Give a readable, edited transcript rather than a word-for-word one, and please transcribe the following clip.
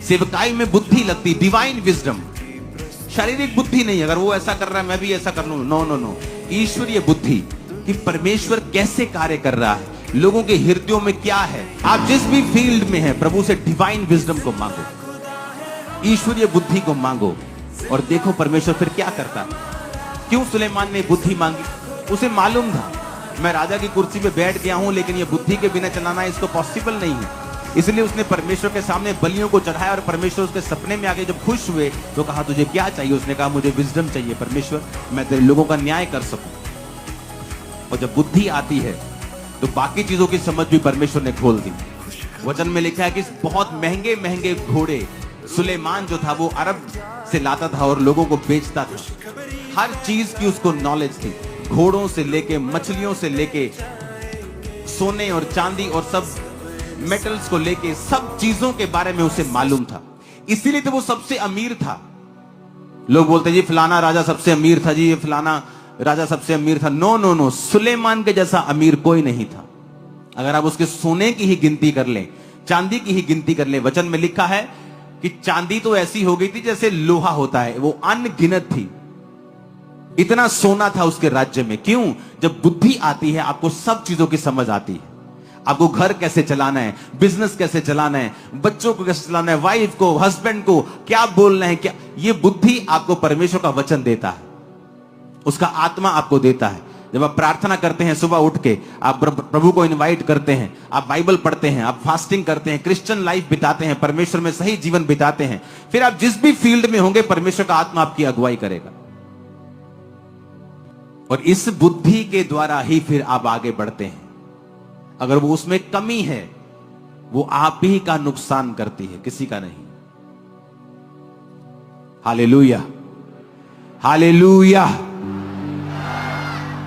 सेवकाई में बुद्धि लगती, डिवाइन विजडम, शारीरिक बुद्धि नहीं। अगर वो ऐसा कर रहा है मैं भी ऐसा कर लूं, नो नो नो। ईश्वरीय बुद्धि कि परमेश्वर कैसे कार्य कर रहा है, लोगों के हृदयों में क्या है। आप जिस भी फील्ड में हैं, प्रभु से डिवाइन विजडम को मांगो, ईश्वरीय बुद्धि को मांगो, और देखो परमेश्वर फिर क्या करता है। क्यों सुलेमान ने बुद्धि मांगी? उसे मालूम था मैं राजा की कुर्सी पे बैठ गया हूं, लेकिन ये बुद्धि के बिना चलाना इसको पॉसिबल नहीं है। इसलिए उसने परमेश्वर के सामने बलियों को चढ़ाया, और परमेश्वर उसके सपने में आके जब खुश हुए तो कहा तुझे क्या चाहिए? उसने कहा मुझे विजडम चाहिए परमेश्वर, मैं तेरे लोगों का न्याय कर सकूं। और जब बुद्धि आती है तो बाकी चीजों की समझ भी परमेश्वर ने खोल दी। वचन में लिखा है कि बहुत महंगे महंगे घोड़े सुलेमान जो था वो अरब से लाता था और लोगों को बेचता था। हर चीज की उसको नॉलेज थी, घोड़ों से लेके, मछलियों से लेके, सोने और चांदी और सब मेटल्स को लेके, सब चीजों के बारे में उसे मालूम था। इसीलिए तो वो सबसे अमीर था। लोग बोलते जी फलाना राजा सबसे अमीर था, जी ये फलाना राजा सबसे अमीर था। नो नो नो, सुलेमान के जैसा अमीर कोई नहीं था। अगर आप उसके सोने की ही गिनती कर लें, चांदी की ही गिनती कर लें, वचन में लिखा है कि चांदी तो ऐसी हो गई थी जैसे लोहा होता है, वो अनगिनत थी। इतना सोना था उसके राज्य में। क्यों? जब बुद्धि आती है आपको सब चीजों की समझ आती है। आपको घर कैसे चलाना है, बिजनेस कैसे चलाना है, बच्चों को कैसे चलाना है, वाइफ को, हस्बैंड को क्या बोलना है, क्या, ये बुद्धि आपको परमेश्वर का वचन देता है, उसका आत्मा आपको देता है। जब आप प्रार्थना करते हैं सुबह उठ के, आप प्रभु को इनवाइट करते हैं, आप बाइबल पढ़ते हैं, आप फास्टिंग करते हैं, क्रिश्चियन लाइफ बिताते हैं, परमेश्वर में सही जीवन बिताते हैं, फिर आप जिस भी फील्ड में होंगे परमेश्वर का आत्मा आपकी अगुवाई करेगा। और इस बुद्धि के द्वारा ही फिर आप आगे बढ़ते हैं। अगर वो उसमें कमी है, वो आप ही का नुकसान करती है, किसी का नहीं। Hallelujah, hallelujah.